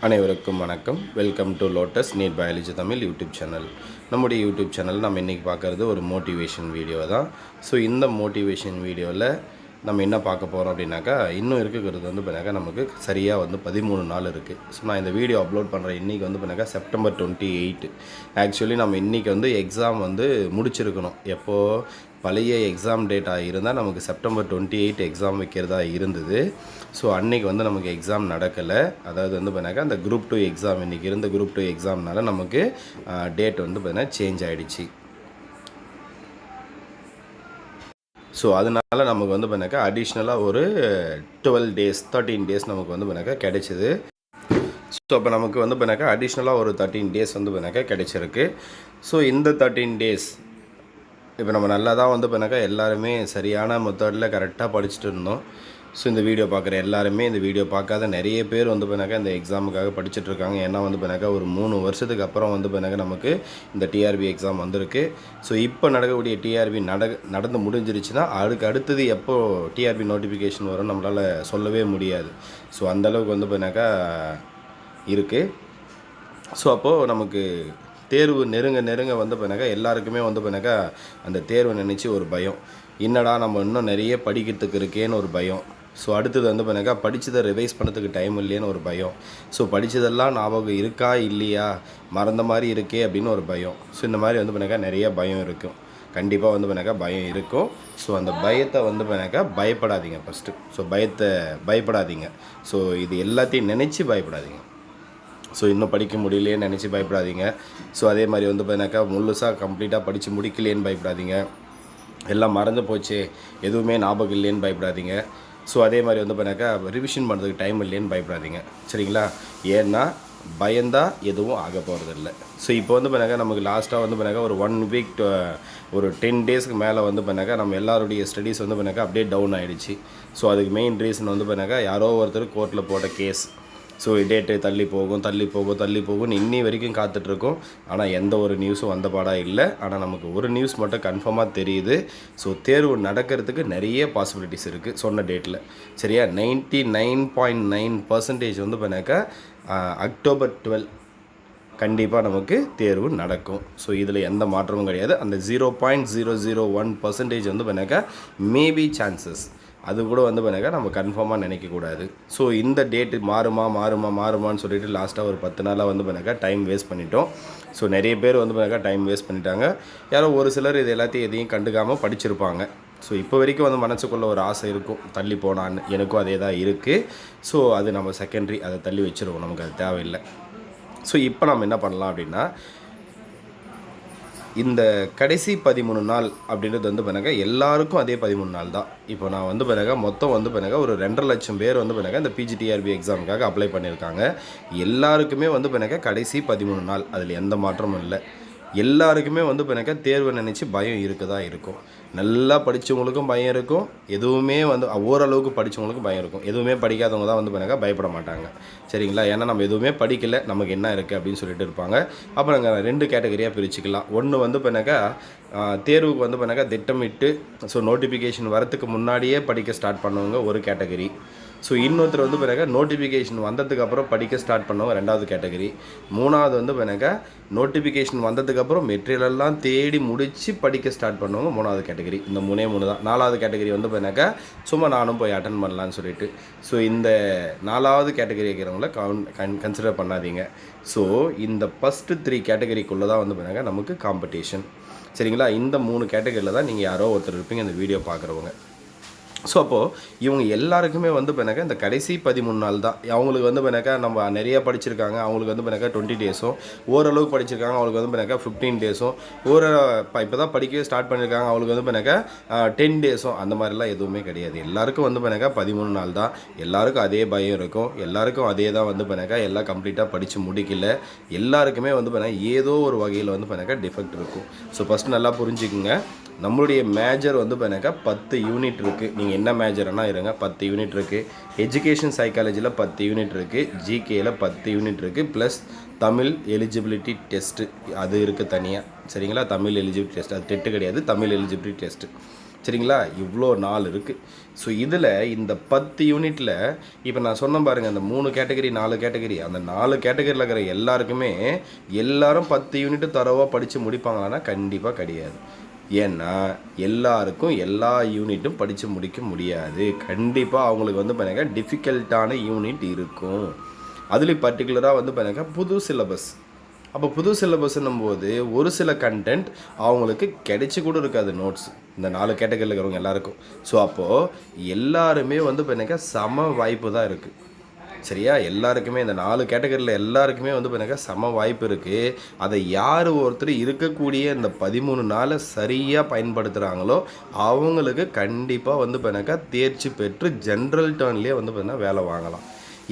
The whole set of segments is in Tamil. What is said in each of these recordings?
அனைவருக்கும் வணக்கம். Welcome to Lotus NEET biology Tamil YouTube channel. நம்முடைய யூடியூப் சேனல் நம்ம இன்றைக்கி பார்க்குறது ஒரு மோட்டிவேஷன் வீடியோ தான். ஸோ இந்த மோட்டிவேஷன் வீடியோவில் நம்ம என்ன பார்க்க போகிறோம் அப்படின்னாக்கா, இன்னும் இருக்கிறது பார்த்தினாக்கா நமக்கு சரியாக 13 நாள் இருக்குது. ஸோ நான் இந்த வீடியோ அப்லோட் பண்ணுறேன் இன்றைக்கி பார்த்தினாக்கா செப்டம்பர் 28. ஆக்சுவலி நம்ம இன்றைக்கி எக்ஸாம் முடிச்சிருக்கணும். எப்போது பழைய எக்ஸாம் டேட்டாக இருந்தால் நமக்கு செப்டம்பர் 28 எக்ஸாம் வைக்கிறதா இருந்தது. ஸோ அன்றைக்கி நமக்கு எக்ஸாம் நடக்கலை. அதாவது பார்த்தினாக்கா அந்த குரூப் 2 எக்ஸாம் இன்றைக்கி இருந்த குரூப் 2 எக்ஸாம்னால நமக்கு டேட் பார்த்தினா சேஞ்ச் ஆகிடுச்சு. ஸோ அதனால் நமக்கு பார்த்தினாக்கா அடிஷ்னலாக ஒரு 13 டேஸ் நமக்கு பார்த்தினாக்கா கிடைச்சிது. ஸோ அப்போ நமக்கு பார்த்தினாக்கா அடிஷ்னலாக ஒரு 13 டேஸ் பார்த்தினாக்கா கிடைச்சிருக்கு. ஸோ இந்த 13 டேஸ் இப்போ நம்ம நல்லா தான் பார்த்தினாக்கா எல்லாருமே சரியான மெத்தடில் கரெக்டாக படிச்சுட்டு இருந்தோம். ஸோ இந்த வீடியோ பார்க்குற எல்லாருமே இந்த வீடியோ பார்க்காத நிறைய பேர் பார்த்தினாக்கா இந்த எக்ஸாமுக்காக படிச்சுட்ருக்காங்க. ஏன்னா பார்த்தினாக்கா ஒரு 3 வருஷத்துக்கு அப்புறம் பார்த்தினாக்கா நமக்கு இந்த டிஆர்பி எக்ஸாம் வந்திருக்கு. ஸோ இப்போ நடக்கக்கூடிய டிஆர்பி நடந்து முடிஞ்சிருச்சுன்னா அடுத்தது எப்போ டிஆர்பி நோட்டிஃபிகேஷன் வரும் நம்மளால் சொல்லவே முடியாது. ஸோ அந்தளவுக்கு பார்த்தினாக்கா இருக்குது. ஸோ அப்போது நமக்கு தேர்வு நெருங்க பார்த்தினாக்கா எல்லாருக்குமே பார்த்தினாக்கா அந்த தேர்வை நினச்சி ஒரு பயம். என்னடா நம்ம இன்னும் நிறைய படிக்கிறதுக்கு இருக்கேன்னு ஒரு பயம். ஸோ அடுத்தது பார்த்தினாக்கா படித்ததை ரிவைஸ் பண்ணுறதுக்கு டைம் இல்லையேன்னு ஒரு பயம். ஸோ படித்ததெல்லாம் ஞாபகம் இருக்கா இல்லையா, மறந்த மாதிரி இருக்கே அப்படின்னு ஒரு பயம். ஸோ இந்த மாதிரி பார்த்தினாக்கா நிறைய பயம் இருக்கும். கண்டிப்பாக பார்த்தினாக்கா பயம் இருக்கும். ஸோ அந்த பயத்தை பார்த்தினாக்கா பயப்படாதீங்க ஃபஸ்ட்டு. ஸோ பயப்படாதீங்க. ஸோ இது எல்லாத்தையும் நினச்சி பயப்படாதீங்க. ஸோ இன்னும் படிக்க முடியலையேன்னு நினச்சி பயப்படாதீங்க. ஸோ அதே மாதிரி பார்த்தினாக்கா முழுசாக கம்ப்ளீட்டாக படித்து முடிக்கலையேன்னு பயப்படாதீங்க. எல்லாம் மறந்து போச்சு, எதுவுமே ஞாபகம் இல்லைன்னு பயப்படாதீங்க. ஸோ அதே மாதிரி பார்த்தினாக்கா ரிவிஷன் பண்ணுறதுக்கு டைம் இல்லைன்னு பயப்படாதீங்க. சரிங்களா? ஏன்னா பயந்தா எதுவும் ஆக போகிறதில்ல. ஸோ இப்போ பார்த்தினாக்கா நமக்கு லாஸ்ட்டாக பார்த்தினாக்கா ஒரு 1 வீக் ஒரு 10 டேஸ்க்கு மேலே பார்த்தினாக்கா நம்ம எல்லாருடைய ஸ்டடீஸ் பார்த்தினாக்கா அப்படியே டவுன் ஆகிடுச்சு. ஸோ அதுக்கு மெயின் ரீசன் பார்த்தினாக்கா யாரோ ஒருத்தர் கோர்ட்டில் போட்ட கேஸ். ஸோ டேட்டு தள்ளி போகும்னு இன்னி வரைக்கும் காத்துட்ருக்கோம். ஆனால் எந்த ஒரு நியூஸும் வந்த பாடாக இல்லை. ஆனால் நமக்கு ஒரு நியூஸ் மட்டும் கன்ஃபார்மாக தெரியுது. ஸோ தேர்வு நடக்கிறதுக்கு நிறைய பாசிபிலிட்டிஸ் இருக்குது சொன்ன டேட்டில். சரியா? 99.9% பார்த்தினாக்கா அக்டோபர் 12 கண்டிப்பாக நமக்கு தேர்வு நடக்கும். ஸோ இதில் எந்த மாற்றமும் கிடையாது. அந்த 0.001% பார்த்தினாக்கா மேபி சான்சஸ், அது கூட பார்த்தினாக்கா நம்ம கன்ஃபார்மாக நினைக்கக்கூடாது. ஸோ இந்த டேட்டு மாறுமான்னு சொல்லிட்டு லாஸ்ட்டாக ஒரு 10 நாளாக பார்த்தினாக்கா டைம் வேஸ்ட் பண்ணிட்டோம். ஸோ நிறைய பேர் பார்த்தினாக்கா டைம் வேஸ்ட் பண்ணிட்டாங்க. யாரோ ஒரு சிலர் இது எதையும் கண்டுக்காமல் படிச்சிருப்பாங்க. ஸோ இப்போ வரைக்கும் மனசுக்குள்ளே ஒரு ஆசை இருக்கும், தள்ளி போனான்னு. எனக்கும் அதே தான் இருக்குது. ஸோ அது நம்ம செகண்டரி, அதை தள்ளி வச்சுருவோம், நமக்கு அது தேவையில்லை. ஸோ இப்போ நம்ம என்ன பண்ணலாம் அப்படின்னா, இந்த கடைசி 13 நாள் அப்படின்றது பார்த்தினாக்கா எல்லாருக்கும் அதே 13 நாள் தான். இப்போ நான் பார்த்தினாக்கா மொத்தம் பார்த்தினாக்கா ஒரு 2.5 லட்சம் பேர் பார்த்தினாக்கா இந்த பிஜிடிஆர்பி எக்ஸாமுக்காக அப்ளை பண்ணியிருக்காங்க. எல்லாருக்குமே பார்த்தினாக்கா கடைசி 13 நாள், அதில் எந்த மாற்றமும் இல்லை. எல்லாருக்குமே பார்த்தினாக்கா தேர்வை நினச்சி பயம் இருக்கும். நல்லா படித்தவங்களுக்கும் பயம் இருக்கும், எதுவுமே ஓரளவுக்கு படித்தவங்களுக்கும் பயம் இருக்கும். எதுவுமே படிக்காதவங்க தான் பார்த்தினாக்கா பயப்பட மாட்டாங்க. சரிங்களா? ஏன்னா நம்ம எதுவுமே படிக்கலை, நமக்கு என்ன இருக்குது அப்படின்னு சொல்லிட்டு இருப்பாங்க. அப்போ நாங்கள் 2 கேட்டகரியாக பிரிச்சுக்கலாம். ஒன்று பார்த்தினாக்கா தேர்வுக்கு பார்த்தினாக்கா திட்டமிட்டு ஸோ நோட்டிஃபிகேஷன் வரத்துக்கு முன்னாடியே படிக்க ஸ்டார்ட் பண்ணவங்க ஒரு கேட்டகரி. ஸோ இன்னொருத்தர் பார்த்தினாக்கா நோட்டிஃபிகேஷன் வந்ததுக்கப்புறம் படிக்க ஸ்டார்ட் பண்ணவங்க 2வது கேட்டகரி. 3வது பார்த்தினாக்கா நோட்டிஃபிகேஷன் வந்ததுக்கப்புறம் மெட்டீரியலெல்லாம் தேடி முடித்து படிக்க ஸ்டார்ட் பண்ணவங்க 3வது கேட்டகரி. இந்த 3 தான். 4வது கேட்டகரி பார்த்தினாக்கா சும்மா நானும் போய் அட்டன் பண்ணலான்னு சொல்லிட்டு. ஸோ இந்த 4வது கேட்டகரி இருக்கிறவங்கள கன்சிடர் பண்ணாதீங்க. ஸோ இந்த ஃபஸ்ட்டு 3 கேட்டகரிக்குள்ளே தான் பார்த்தினாக்கா நமக்கு காம்படிஷன். சரிங்களா? இந்த 3 கேட்டகரியில் தான் நீங்கள் யாரோ ஒருத்தர் இருப்பீங்க இந்த வீடியோ பார்க்குறவங்க. ஸோ அப்போது இவங்க எல்லாருக்குமே பார்த்தினாக்கா இந்த கடைசி 13 நாள் தான். அவங்களுக்கு பார்த்தினாக்கா நம்ம நிறையா படிச்சிருக்காங்க, அவங்களுக்கு பார்த்தினாக்கா 20 டேஸும், ஓரளவுக்கு படிச்சிருக்காங்க அவங்களுக்கு பார்த்தினாக்கா 15 டேஸும், இப்போ தான் படிக்கவே ஸ்டார்ட் பண்ணியிருக்காங்க அவங்களுக்கு பார்த்தினாக்கா 10 டேஸும். அந்த மாதிரிலாம் எதுவுமே கிடையாது. எல்லாருக்கும் பார்த்தினாக்கா 13 நாள் தான். எல்லாருக்கும் அதே பயம் இருக்கும். எல்லாருக்கும் அதே தான் பார்த்தினாக்கா எல்லாம் கம்ப்ளீட்டாக படித்து முடிக்கல. எல்லாருக்குமே பார்த்தினாக்கா ஏதோ ஒரு வகையில் பார்த்தினாக்கா டிஃபெக்ட் இருக்கும். ஸோ ஃபஸ்ட்டு நல்லா புரிஞ்சுக்குங்க. நம்மளுடைய மேஜர் பார்த்தினாக்கா 10 யூனிட் இருக்குது. நீங்கள் என்ன மேஜர்னா இருங்க, 10 யூனிட் இருக்குது. எஜுகேஷன் சைக்காலஜியில் 10 யூனிட் இருக்குது. ஜிகேயில் 10 யூனிட் இருக்குது. ப்ளஸ் தமிழ் எலிஜிபிலிட்டி டெஸ்ட்டு அது இருக்குது தனியாக. சரிங்களா? தமிழ் எலிஜிபிலிட்டி டெஸ்ட், அது டெட்டு கிடையாது, தமிழ் எலிஜிபிலிட்டி டெஸ்ட்டு. சரிங்களா? இவ்வளோ நாள் இருக்குது. ஸோ இதில் இந்த 10 யூனிட்டில் இப்போ நான் சொன்னேன் பாருங்கள், அந்த 3 கேட்டகரி 4 கேட்டகரி, அந்த 4 கேட்டகரியில் இருக்கிற எல்லாருக்குமே எல்லாரும் 10 யூனிட்டு தரவாக படித்து முடிப்பாங்களான்னா கண்டிப்பாக கிடையாது. ஏன்னா எல்லாருக்கும் எல்லா யூனிட்டும் படித்து முடிக்க முடியாது. கண்டிப்பாக அவங்களுக்கு வந்து பாருங்க டிஃபிகல்ட்டான யூனிட் இருக்கும். அதுலேயும் பர்டிகுலராக வந்து பாருங்க புது சிலபஸ். அப்போ புது சிலபஸ்ன்னும் போது ஒரு சில கண்டென்ட் அவங்களுக்கு கிடைச்சி கூட இருக்காது நோட்ஸ், இந்த 4 கேட்டகரியில் இருக்கிறவங்க எல்லாருக்கும். ஸோ அப்போது எல்லாருமே வந்து பார்த்தீங்கன்னா சம வாய்ப்பு தான் இருக்குது. சரியா? எல்லாருக்குமே இந்த 4 கேட்டகரியில் எல்லாருக்குமே வந்து பார்த்தீங்கன்னா சம வாய்ப்பு இருக்குது. அதை யார் ஒருத்தர் இருக்கக்கூடிய இந்த 13 நாளை சரியாக பயன்படுத்துகிறாங்களோ அவங்களுக்கு கண்டிப்பாக வந்து பார்த்தீங்கன்னா தேர்ச்சி பெற்று ஜென்ரல் டர்ன்லேயே வந்து பார்த்தீங்கன்னா வேலை வாங்கலாம்.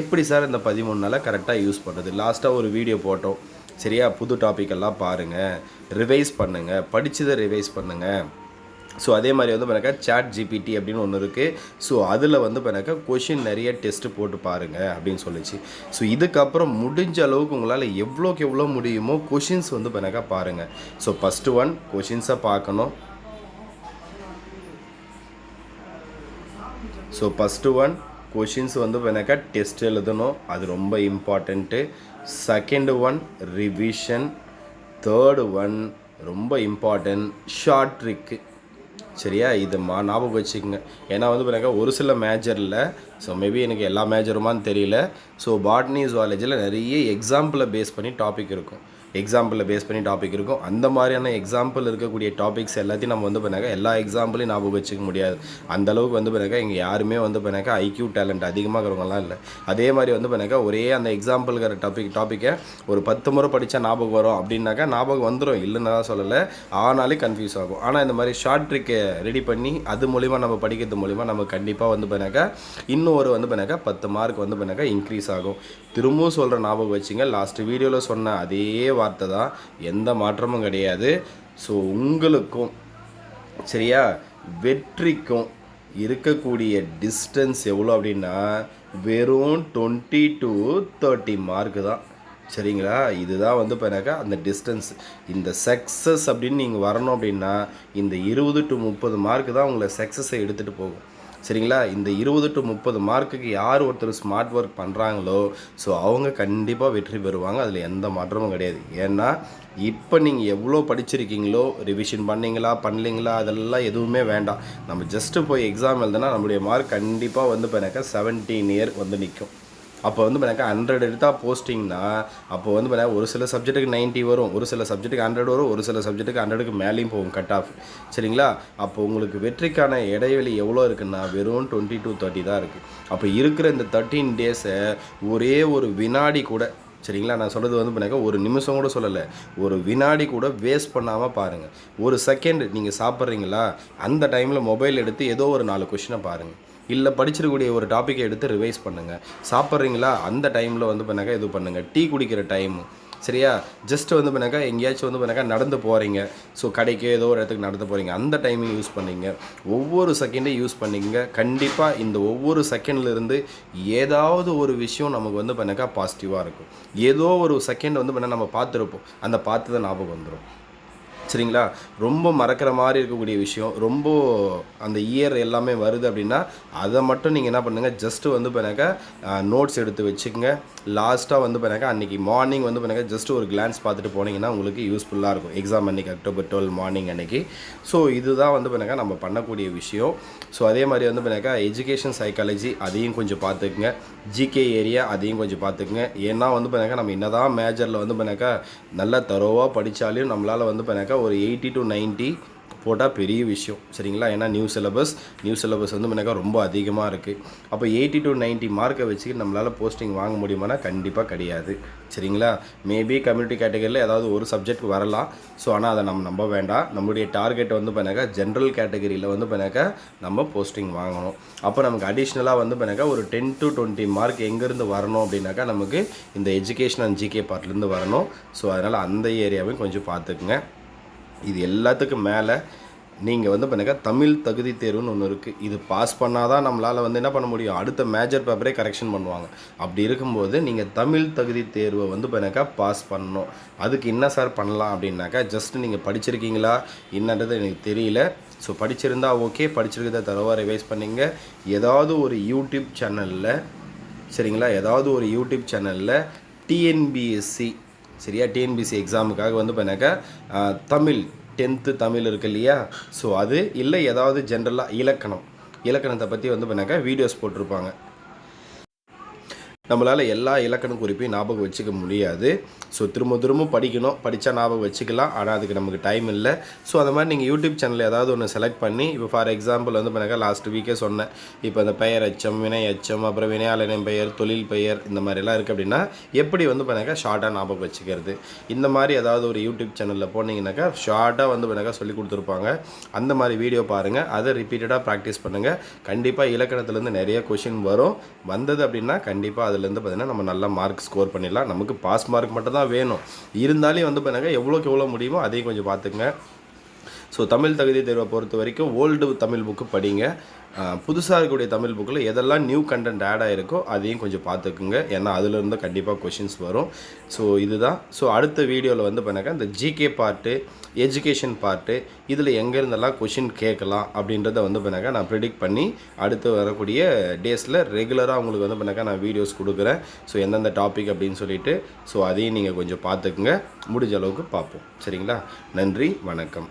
எப்படி சார் இந்த 13 நாளை கரெக்டாக யூஸ் பண்ணுறது? லாஸ்ட்டாக ஒரு வீடியோ போட்டோம். சரியா? புது டாப்பிக்கெல்லாம் பாருங்கள், ரிவைஸ் பண்ணுங்கள், படித்ததை ரிவைஸ் பண்ணுங்கள். ஸோ அதே மாதிரி வந்து பார்த்தாக்கா சாட் ஜிபிடி அப்படின்னு ஒன்று இருக்குது. ஸோ அதில் வந்து பார்த்தாக்கா கொஷின் நிறைய டெஸ்ட்டு போட்டு பாருங்கள் அப்படின்னு சொல்லிச்சு. ஸோ இதுக்கப்புறம் முடிஞ்ச அளவுக்கு உங்களால் எவ்வளோக்கு எவ்வளோ முடியுமோ கொஷின்ஸ் வந்து பார்த்தாக்கா பாருங்கள். ஸோ ஃபஸ்ட்டு ஒன் கொஷின்ஸை பார்க்கணும். ஸோ ஃபஸ்ட்டு ஒன் கொஷின்ஸ் வந்து பார்த்தாக்கா டெஸ்ட் எழுதணும், அது ரொம்ப important. Second one revision. Third one ரொம்ப இம்பார்ட்டன்ட் ஷார்ட் ட்ரிக்கு. சரியா? இது ஞாபகம் வச்சுக்கோங்க. ஏன்னா வந்து பார்த்தாக்கா ஒரு சில மேஜரில், ஸோ மேபி எனக்கு எல்லா மேஜருமான்னு தெரியல, ஸோ பாட்னி ஜுவாலஜியில் நிறைய எக்ஸாம்பிளை பேஸ் பண்ணி டாபிக் இருக்கும். அந்த மாதிரியான எக்ஸாம்பிள் இருக்கக்கூடிய டாபிக்ஸ் எல்லாத்தையும் நம்ம வந்து பண்ணாக்க எல்லா எக்ஸாம்பிளையும் ஞாபகம் வச்சுக்க முடியாது. அந்தளவுக்கு வந்து பண்ணாக்கா இங்கே யாருமே வந்து பண்ணாக்கா ஐக்யூ டேலண்ட் அதிகமாக இருக்கிறவங்கலாம் இல்லை. அதே மாதிரி வந்து பண்ணாக்கா ஒரே அந்த எக்ஸாம்பிள்கிற டாப்பிக்கை ஒரு 10 முறை படித்தா ஞாபகம் வரும் அப்படின்னாக்கா ஞாபகம் வந்துடும், இல்லைன்னு தான் சொல்லலை, ஆனாலே கன்ஃபியூஸ் ஆகும். ஆனால் இந்த மாதிரி ஷார்ட் ட்ரிக்கை ரெடி பண்ணி அது மூலிமா நம்ம படிக்கிறது மூலிமா நம்ம கண்டிப்பாக வந்து பண்ணாக்கா இன்னும் ஒரு வந்து பண்ணாக்கா 10 மார்க் வந்து பண்ணாக்கா இன்க்ரீஸ் ஆகும். திரும்பவும் சொல்கிற ஞாபகம் வச்சுங்க, லாஸ்ட் வீடியோவில் சொன்ன அதே வார்த்தை தான், எந்த மாற்றமும் கிடையாது. ஸோ உங்களுக்கும் சரியா வெற்றிக்கும் இருக்கக்கூடிய டிஸ்டன்ஸ் எவ்வளோ அப்படின்னா வெறும் 20 to 30 மார்க்கு தான். சரிங்களா? இதுதான் வந்து பார்த்தாக்கா அந்த டிஸ்டன்ஸ். இந்த சக்ஸஸ் அப்படின்னு நீங்கள் வரணும் அப்படின்னா இந்த 20 to 30 மார்க்கு தான் உங்களை சக்ஸஸை எடுத்துகிட்டு போகும். சரிங்களா? இந்த 20 to 30 மார்க்குக்கு யார் ஒருத்தர் ஸ்மார்ட் ஒர்க் பண்ணுறாங்களோ ஸோ அவங்க கண்டிப்பாக வெற்றி பெறுவாங்க. அதில் எந்த மாற்றமும் கிடையாது. ஏன்னா இப்போ நீங்கள் எவ்வளோ படிச்சிருக்கீங்களோ, ரிவிஷன் பண்ணிங்களா பண்ணலிங்களா அதெல்லாம் எதுவுமே வேண்டாம். நம்ம ஜஸ்ட்டு போய் எக்ஸாம் எழுதுனா நம்மளுடைய மார்க் கண்டிப்பாக வந்து பார்த்தாக்கா 17 இயர் வந்து நிற்கும். அப்போ வந்து பார்த்தாக்கா 100 எடுத்தால் போஸ்டிங்னா அப்போ வந்து பார்த்தா ஒரு சில சப்ஜெக்ட்டுக்கு 90 வரும், ஒரு சில சப்ஜெக்ட்டுக்கு 100 வரும், ஒரு சில சப்ஜெக்ட்டுக்கு 100க்கு மேலேயும் போகும் கட் ஆஃப். சரிங்களா? அப்போ உங்களுக்கு வெற்றிக்கான இடைவெளி எவ்வளோ இருக்குன்னா வெறும் 20 to 30 தான் இருக்குது. அப்போ இருக்கிற இந்த 13 டேஸை ஒரே ஒரு வினாடி கூட, சரிங்களா, நான் சொல்கிறது வந்து பண்ணாக்க ஒரு நிமிஷம் கூட சொல்லலை, ஒரு வினாடி கூட வேஸ்ட் பண்ணாமல் பாருங்கள். ஒரு செகண்ட் நீங்கள் சாப்பிட்றீங்களா அந்த டைமில் மொபைல் எடுத்து ஏதோ ஒரு 4 கொஷினை பாருங்கள். இல்லை படிச்சிருக்கக்கூடிய ஒரு டாப்பிக்கை எடுத்து ரிவைஸ் பண்ணுங்கள். சாப்பிட்றீங்களா அந்த டைமில் வந்து பண்ணாக்கா இது பண்ணுங்கள். டீ குடிக்கிற டைமு, சரியா, ஜஸ்ட்டு வந்து பண்ணாக்கா எங்கேயாச்சும் வந்து பண்ணாக்கா நடந்து போகிறீங்க, ஸோ கடைக்கு ஏதோ ஒரு இடத்துக்கு நடந்து போகிறீங்க, அந்த டைமிங் யூஸ் பண்ணிங்க. ஒவ்வொரு செகண்டையும் யூஸ் பண்ணிங்க. கண்டிப்பாக இந்த ஒவ்வொரு செகண்ட்லேருந்து ஏதாவது ஒரு விஷயம் நமக்கு வந்து பண்ணாக்கா பாசிட்டிவாக இருக்கும். ஏதோ ஒரு செகண்ட் வந்து பண்ணால் நம்ம பார்த்துருப்போம், அந்த பார்த்து தான் ஞாபகம் வந்துடும். சரிங்களா? ரொம்ப மறக்கிற மாதிரி இருக்கக்கூடிய விஷயம், ரொம்ப அந்த இயர் எல்லாமே வருது அப்படின்னா அதை மட்டும் நீங்கள் என்ன பண்ணுங்கள், ஜஸ்ட்டு வந்து பண்ணாக்கா நோட்ஸ் எடுத்து வச்சுக்கோங்க. லாஸ்ட்டாக வந்து பண்ணாக்கா அன்றைக்கி மார்னிங் வந்து பண்ணாக்கா ஜஸ்ட் ஒரு கிளான்ஸ் பார்த்துட்டு போனீங்கன்னா உங்களுக்கு யூஸ்ஃபுல்லாக இருக்கும் எக்ஸாம் அன்றைக்கி அக்டோபர் 12 மார்னிங் அன்றைக்கி. ஸோ இதுதான் வந்து பண்ணாக்கா நம்ம பண்ணக்கூடிய விஷயம். ஸோ அதே மாதிரி வந்து பண்ணாக்கா எஜுகேஷன் சைக்காலஜி அதையும் கொஞ்சம் பார்த்துக்குங்க, ஜிகே ஏரியா அதையும் கொஞ்சம் பார்த்துக்குங்க. ஏன்னா வந்து பண்ணாக்கா நம்ம என்ன தான் மேஜரில் வந்து பண்ணாக்கா நல்லா தரோவாக படித்தாலும் நம்மளால் வந்து பண்ணாக்கா ஒரு 80 to 90 போட்டால் பெரிய விஷயம். சரிங்களா? ஏன்னா நியூ சிலபஸ் வந்து முன்னாக்கா ரொம்ப அதிகமாக இருக்குது. அப்போ 80 to 90 மார்க்கை வச்சுக்கிட்டு நம்மளால் போஸ்டிங் வாங்க முடியுமானா கண்டிப்பாக கிடையாது. சரிங்களா? மேபி கம்யூனிட்டி கேட்டகரியில் ஏதாவது ஒரு சப்ஜெக்ட் வரலாம். ஸோ ஆனால் அதை நம்ம நம்ப வேண்டாம். நம்மளுடைய டார்கெட் வந்து பண்ணாக்கா ஜென்ரல் கேட்டகரியில் வந்து பண்ணாக்கா நம்ம போஸ்டிங் வாங்கணும். அப்போ நமக்கு அடிஷ்னலாக வந்து பண்ணாக்கா ஒரு 10 to 20 மார்க் எங்கேருந்து வரணும் அப்படின்னாக்கா நமக்கு இந்த எஜுகேஷன் அண்ட் ஜிகே பார்ட்லேருந்து வரணும். ஸோ அதனால் அந்த ஏரியாவையும் கொஞ்சம் பார்த்துக்குங்க. இது எல்லாத்துக்கும் மேலே நீங்கள் வந்து பண்ணாக்கா தமிழ் தகுதி தேர்வுன்னு ஒன்று இருக்குது. இது பாஸ் பண்ணால் தான் நம்மளால் வந்து என்ன பண்ண முடியும், அடுத்த மேஜர் பேப்பரே கரெக்ஷன் பண்ணுவாங்க. அப்படி இருக்கும்போது நீங்கள் தமிழ் தகுதி தேர்வை வந்து பண்ணாக்கா பாஸ் பண்ணணும். அதுக்கு என்ன சார் பண்ணலாம் அப்படின்னாக்கா ஜஸ்ட் நீங்கள் படிச்சிருக்கீங்களா என்னன்றது எனக்கு தெரியல. ஸோ படிச்சிருந்தா ஓகே, படிச்சிருக்கிறத தரவாக ரிவைஸ் பண்ணிங்க. ஏதாவது ஒரு யூடியூப் சேனலில் சரிங்களா, ஏதாவது ஒரு யூடியூப் சேனலில் டிஎன்பிஎஸ்சி சரியா, டிஎன்பிஎஸ்சி எக்ஸாமுக்காக வந்து பண்ணாக்கா தமிழ் 10th தமிழ் இருக்குது இல்லையா, ஸோ அது இல்லை ஏதாவது ஜென்ரலாக இலக்கணத்தை பற்றி வந்து பண்ணாக்கா வீடியோஸ் போட்டிருப்பாங்க. நம்மளால் எல்லா இலக்கண குறிப்பையும் ஞாபகம் வச்சுக்க முடியாது. ஸோ திரும்ப படிக்கணும், படித்தா ஞாபகம் வச்சுக்கலாம். ஆனால் அதுக்கு நமக்கு டைம் இல்லை. ஸோ அந்த மாதிரி நீங்கள் யூடியூப் சேனல் ஏதாவது ஒன்று செலக்ட் பண்ணி, இப்போ ஃபார் எக்ஸாம்பிள் வந்து பண்ணாக்கா லாஸ்ட் வீக்கே சொன்னேன், இப்போ அந்த பெயர் எச்சம், வினை எச்சம், அப்புறம் வினையாளரின் பெயர், தொழில் பெயர், இந்த மாதிரிலாம் இருக்குது அப்படின்னா எப்படி வந்து பண்ணாக்கா ஷார்ட்டாக ஞாபகம் வச்சுக்கிறது. இந்த மாதிரி ஏதாவது ஒரு யூடியூப் சேனலில் போனீங்கன்னாக்கா ஷார்ட்டாக வந்து பண்ணாக்கா சொல்லி கொடுத்துருப்பாங்க. அந்த மாதிரி வீடியோ பாருங்கள், அதை ரிப்பீட்டடாக ப்ராக்டிஸ் பண்ணுங்கள். கண்டிப்பாக இலக்கணத்துலேருந்து நிறைய கொஷின் வந்தது அப்படின்னா கண்டிப்பாக அதுலேருந்து பார்த்தீங்கன்னா நம்ம நல்லா மார்க் ஸ்கோர் பண்ணிடலாம். நமக்கு பாஸ் மார்க் மட்டும் தான் வேணும். இருந்தாலும் வந்து பார்த்தீங்கன்னா எவ்வளோக்கு எவ்வளோ முடியுமோ அதையும் கொஞ்சம் பார்த்துங்க. ஸோ தமிழ் தகுதி தேர்வை பொறுத்த வரைக்கும் ஓல்டு தமிழ் புக்கு படிங்க. புதுசாக இருக்கக்கூடிய தமிழ் புக்கில் எதெல்லாம் நியூ கண்டென்ட் ஆட் ஆகிருக்கோ அதையும் கொஞ்சம் பார்த்துக்குங்க. ஏன்னா அதிலிருந்து கண்டிப்பாக கொஷின்ஸ் வரும். ஸோ இதுதான். ஸோ அடுத்த வீடியோவில் வந்து பண்ணாக்கா இந்த ஜிகே பார்ட்டு, எஜுகேஷன் பார்ட்டு, இதில் எங்கேருந்தெல்லாம் கொஷின் கேட்கலாம் அப்படின்றத வந்து பண்ணாக்கா நான் ப்ரிடிக்ட் பண்ணி அடுத்து வரக்கூடிய டேஸில் ரெகுலராக உங்களுக்கு வந்து பண்ணாக்கா நான் வீடியோஸ் கொடுக்குறேன். ஸோ எந்தெந்த டாபிக் அப்படின்னு சொல்லிட்டு ஸோ அதையும் நீங்கள் கொஞ்சம் பார்த்துக்குங்க. முடிஞ்ச அளவுக்கு பார்ப்போம். சரிங்களா? நன்றி, வணக்கம்.